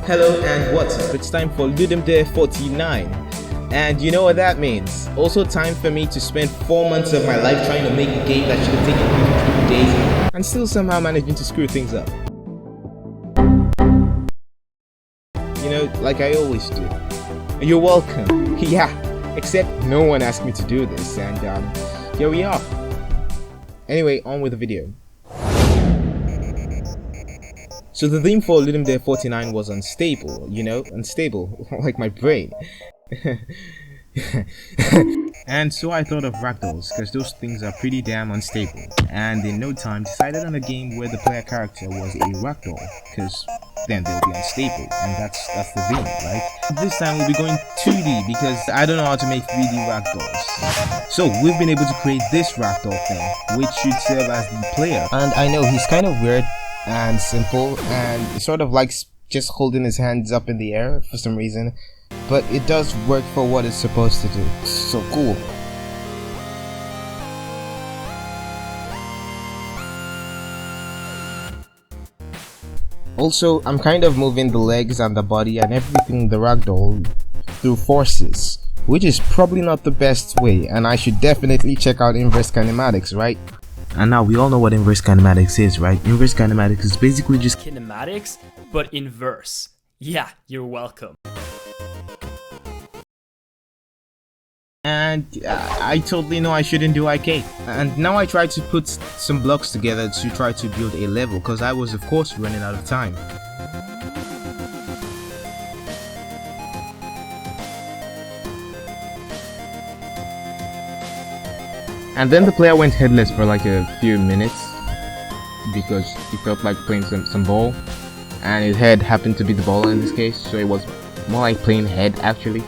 Hello and what's up? It's time for Ludum Dare 49. And you know what that means. Also time for me to spend 4 months of my life trying to make a game that should have taken me 2 days and still somehow managing to screw things up. You know, like I always do. You're welcome. Yeah, except no one asked me to do this and here we are. Anyway, on with the video. So the theme for Ludum Dare 49 was unstable, you know, unstable, like my brain. And so I thought of Ragdolls, because those things are pretty damn unstable, and in no time decided on a game where the player character was a Ragdoll, because then they'll be unstable, and that's the theme, right? This time we'll be going 2D, because I don't know how to make 3D Ragdolls. So we've been able to create this Ragdoll thing, which should serve as the player. And I know he's kind of weird and simple, and sort of likes just holding his hands up in the air for some reason, but it does work for what it's supposed to do. So cool. Also, I'm kind of moving the legs and the body and everything the Ragdoll through forces, which is probably not the best way, and I should definitely check out inverse kinematics, right? And now we all know what inverse kinematics is, right? Inverse kinematics is basically just kinematics, but inverse. Yeah, you're welcome. And I totally know I shouldn't do IK. And now I try to put some blocks together to try to build a level, because I was of course running out of time. And then the player went headless for like a few minutes because he felt like playing some ball, and his head happened to be the ball in this case, so it was more like playing head actually.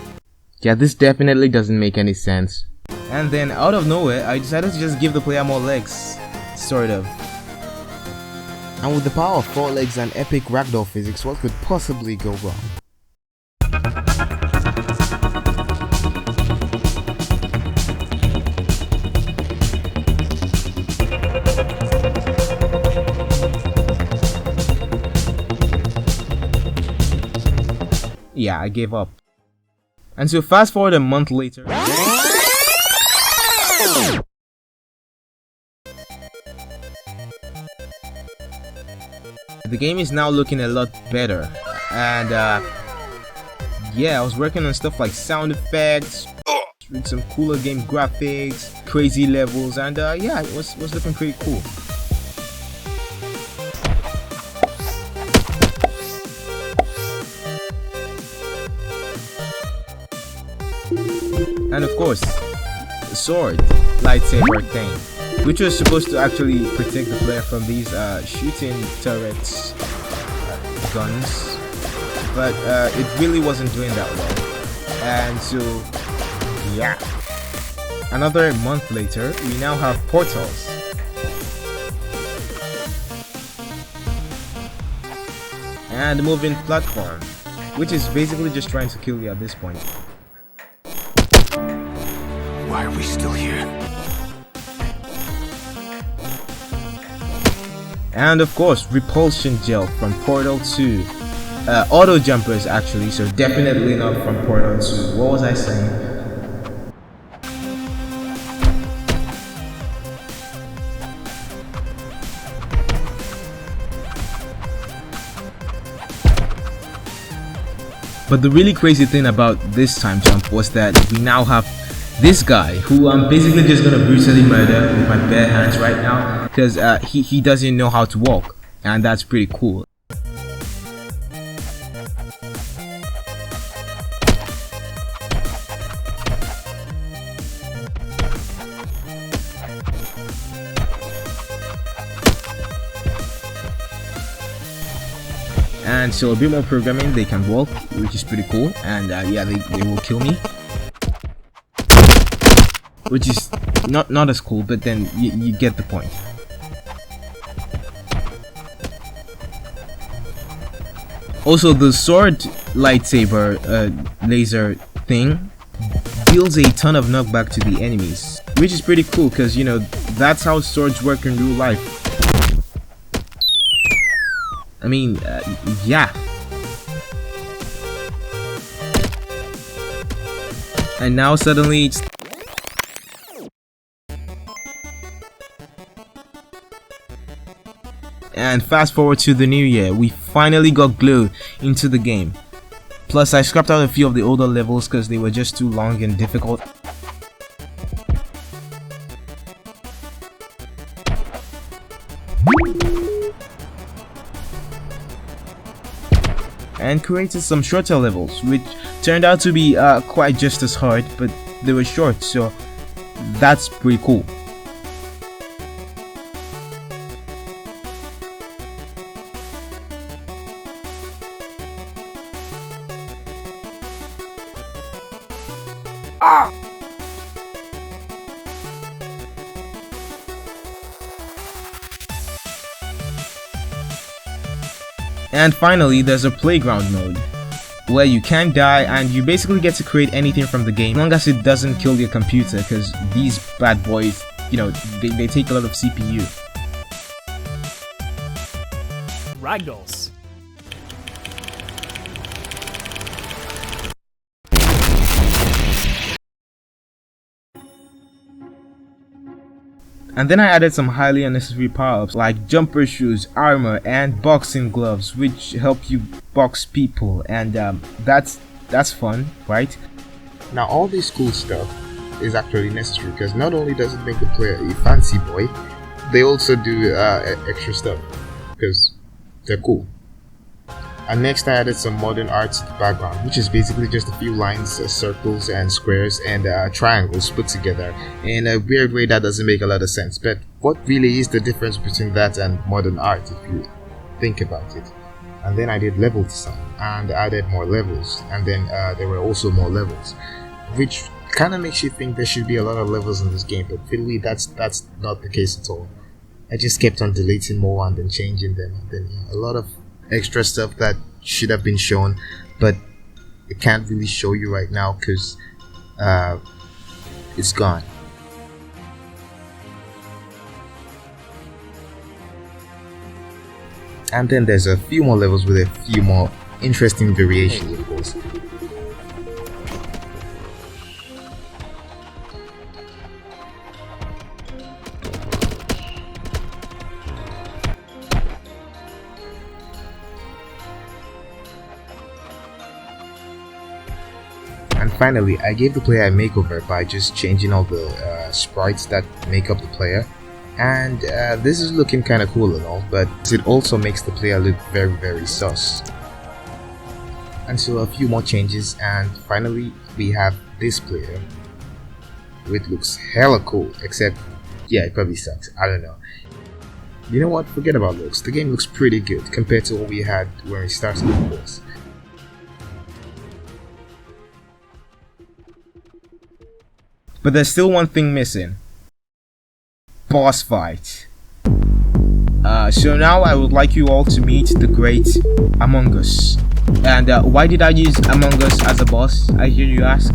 Yeah, this definitely doesn't make any sense. And then out of nowhere, I decided to just give the player more legs, sort of. And with the power of 4 legs and epic Ragdoll physics, what could possibly go wrong? Yeah, I gave up. And so fast forward a month later, the game is now looking a lot better, and yeah, I was working on stuff like sound effects with some cooler game graphics, crazy levels, and yeah, it was looking pretty cool. And of course, the sword lightsaber thing, which was supposed to actually protect the player from these shooting turrets guns, but it really wasn't doing that well. And so yeah, another month later, we now have portals. And a moving platform, which is basically just trying to kill you at this point. Why are we still here? And of course, repulsion gel from Portal 2. Auto jumpers actually, so definitely not from Portal 2. What was I saying? But the really crazy thing about this time jump was that we now have this guy, who I'm basically just gonna brutally murder with my bare hands right now, because he doesn't know how to walk, and that's pretty cool. And so a bit more programming, they can walk, which is pretty cool, and yeah, they will kill me. Which is not as cool, but then you get the point. Also, the sword lightsaber laser thing deals a ton of knockback to the enemies, which is pretty cool because, you know, that's how swords work in real life. I mean, yeah. And now suddenly it's... And fast forward to the new year, we finally got Glow into the game. Plus I scrapped out a few of the older levels because they were just too long and difficult. And created some shorter levels, which turned out to be quite just as hard, but they were short, so that's pretty cool. And finally, there's a playground mode, where you can die and you basically get to create anything from the game, as long as it doesn't kill your computer, because these bad boys, you know, they take a lot of CPU. Ragdolls. And then I added some highly unnecessary power-ups like jumper shoes, armor, and boxing gloves, which help you box people, and that's fun, right? Now all this cool stuff is actually necessary because not only does it make the player a fancy boy, they also do extra stuff because they're cool. And next I added some modern art to the background, which is basically just a few lines, circles and squares and triangles put together in a weird way that doesn't make a lot of sense. But what really is the difference between that and modern art if you think about it? And then I did level design and added more levels, and then there were also more levels, which kind of makes you think there should be a lot of levels in this game, but really that's not the case at all. I just kept on deleting more and then changing them, and then a lot of extra stuff that should have been shown, but it can't really show you right now because it's gone. And then there's a few more levels with a few more interesting variations, of course. And finally, I gave the player a makeover by just changing all the sprites that make up the player. And this is looking kind of cool and all, but it also makes the player look very sus. And so a few more changes, and finally we have this player, which looks hella cool, except yeah, it probably sucks, I don't know. You know what, forget about looks, the game looks pretty good compared to what we had when we started the course. But there's still one thing missing. Boss fight. So now I would like you all to meet the great Among Us. And why did I use Among Us as a boss, I hear you ask?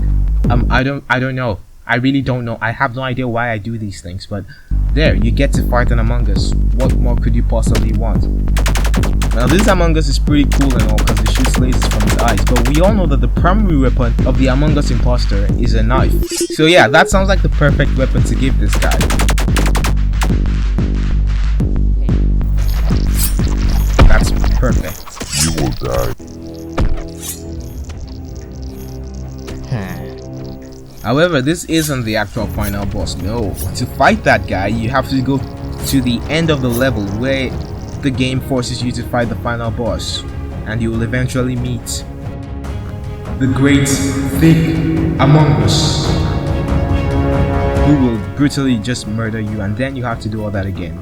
I don't know. I really don't know. I have no idea why I do these things, but there, you get to fight an Among Us. What more could you possibly want? Now this Among Us is pretty cool and all because it shoots lasers from its eyes, but we all know that the primary weapon of the Among Us imposter is a knife. So yeah, that sounds like the perfect weapon to give this guy. That's perfect. You will die. However, this isn't the actual final boss, no. To fight that guy, you have to go to the end of the level where the game forces you to fight the final boss, and you will eventually meet the great thick Among Us, who will brutally just murder you, and then you have to do all that again.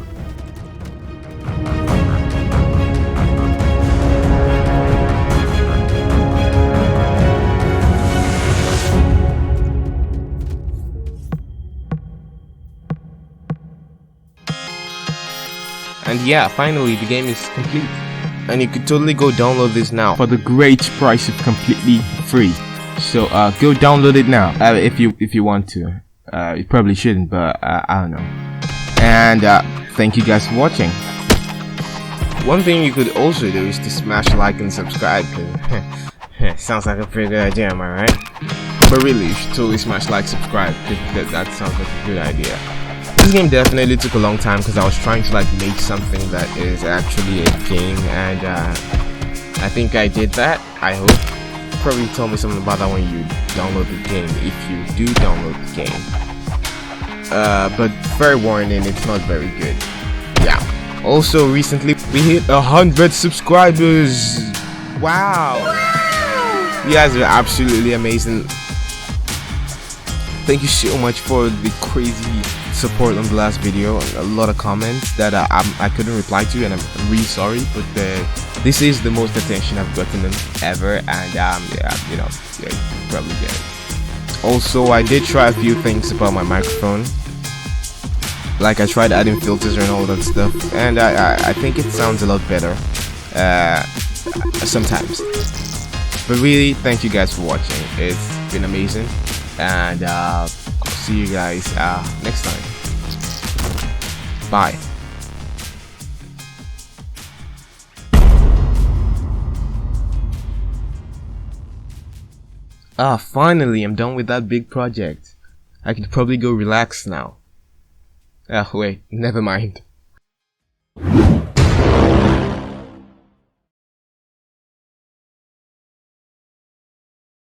And yeah, finally the game is complete, and you could totally go download this now for the great price of completely free. So go download it now if you want to. You probably shouldn't, but I don't know. And thank you guys for watching. One thing you could also do is to smash like and subscribe, cause sounds like a pretty good idea, am I right? But really, you should totally smash like, subscribe. That sounds like a good idea. This game definitely took a long time because I was trying to like make something that is actually a game, and I think I did that. I hope. Probably tell me something about that when you download the game, if you do download the game. But fair warning, it's not very good. Yeah. Also, recently we hit 100 subscribers. Wow. You guys are absolutely amazing. Thank you so much for the crazy support on the last video. A lot of comments that I couldn't reply to, and I'm really sorry, but this is the most attention I've gotten ever, and yeah, you know, yeah, you probably get it. Also, I did try a few things about my microphone. Like I tried adding filters and all that stuff, and I think it sounds a lot better sometimes. But really, thank you guys for watching. It's been amazing, and I'll see you guys next time. Bye. Finally, I'm done with that big project. I could probably go relax now. Wait, never mind.